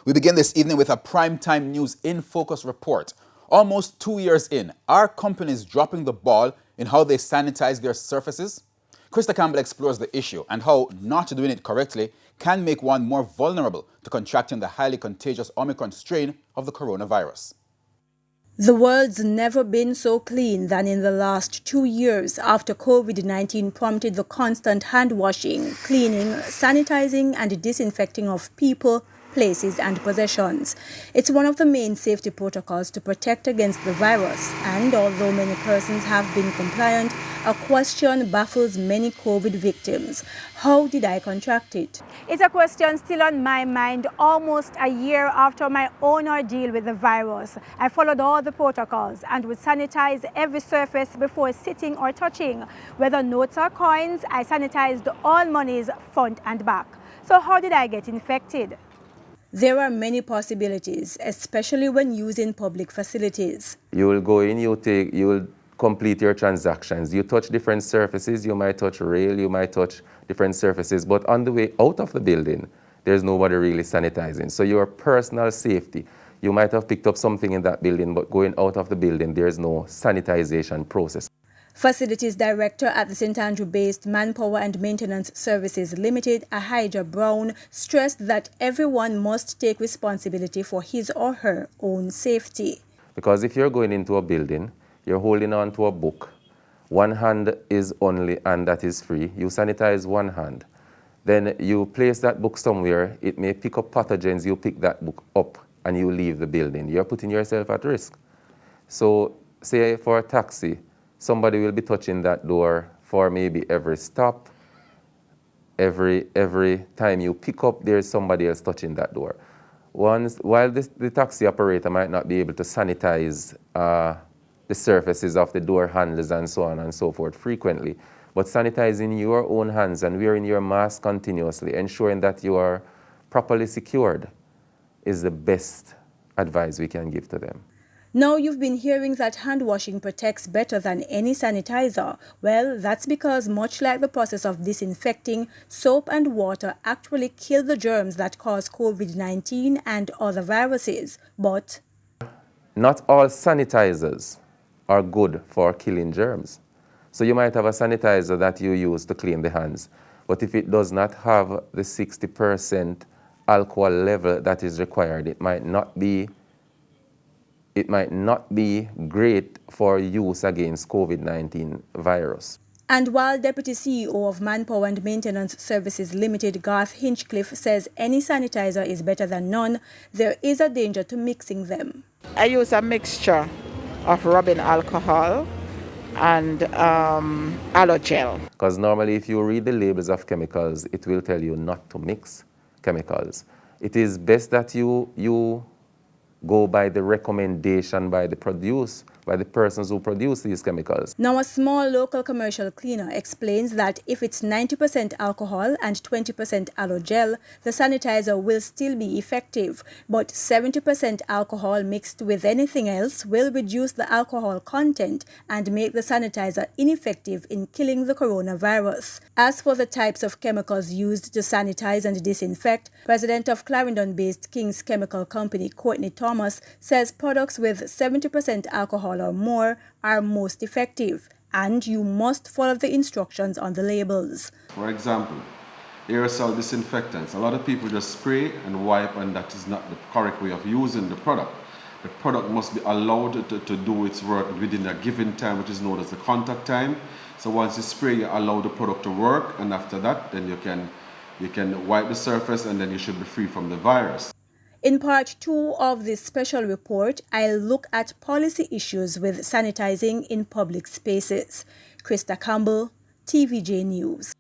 We begin this evening with a primetime news in focus report. Almost 2 years in, are companies dropping the ball in how they sanitize their surfaces? Krista Campbell explores the issue and how not doing it correctly can make one more vulnerable to contracting the highly contagious Omicron strain of the coronavirus. The world's never been so clean than in the last 2 years after COVID-19 prompted the constant hand washing, cleaning, sanitizing and disinfecting of people, places and possessions. It's one of the main safety protocols to protect against the virus, and although many persons have been compliant, a question baffles many COVID victims. How did I contract it? It's a question still on my mind almost a year after my own ordeal with the virus. I followed all the protocols and would sanitize every surface before sitting or touching. Whether notes or coins, I sanitized all monies front and back. So how did I get infected? There are many possibilities, especially when using public facilities. You will go in, you will complete your transactions. You touch different surfaces, you might touch rail, you might touch different surfaces, but on the way out of the building, there's nobody really sanitizing. So your personal safety, you might have picked up something in that building, but going out of the building, there's no sanitization process. Facilities Director at the St. Andrew-based Manpower and Maintenance Services Limited, Ahijah Brown, stressed that everyone must take responsibility for his or her own safety. Because if you're going into a building, you're holding on to a book, one hand is only, and that is free. You sanitize one hand. Then you place that book somewhere, it may pick up pathogens, you pick that book up and you leave the building. You're putting yourself at risk. So say for a taxi, somebody will be touching that door for maybe every stop. Every time you pick up, there's somebody else touching that door. While the taxi operator might not be able to sanitize the surfaces of the door handles and so on and so forth frequently, but sanitizing your own hands and wearing your mask continuously, ensuring that you are properly secured, is the best advice we can give to them. Now you've been hearing that hand washing protects better than any sanitizer. Well, that's because much like the process of disinfecting, soap and water actually kill the germs that cause COVID-19 and other viruses. But not all sanitizers are good for killing germs. So you might have a sanitizer that you use to clean the hands, but if it does not have the 60% alcohol level that is required, it might not be great for use against COVID-19 virus. And while Deputy CEO of Manpower and Maintenance Services Limited, Garth Hinchcliffe, says any sanitizer is better than none, there is a danger to mixing them. I use a mixture of rubbing alcohol and aloe gel. Because normally if you read the labels of chemicals, it will tell you not to mix chemicals. It is best that you go by the recommendation by the persons who produce these chemicals. Now, a small local commercial cleaner explains that if it's 90% alcohol and 20% aloe gel, the sanitizer will still be effective. But 70% alcohol mixed with anything else will reduce the alcohol content and make the sanitizer ineffective in killing the coronavirus. As for the types of chemicals used to sanitize and disinfect, President of Clarendon-based King's Chemical Company, Courtney Thomas, says products with 70% alcohol or more are most effective, and you must follow the instructions on the labels. For example, aerosol disinfectants. A lot of people just spray and wipe, and that is not the correct way of using the product. The product must be allowed to do its work within a given time, which is known as the contact time. So once you spray, you allow the product to work, and after that, then you can wipe the surface, and then you should be free from the virus. In part 2 of this special report, I'll look at policy issues with sanitizing in public spaces. Krista Campbell, TVJ News.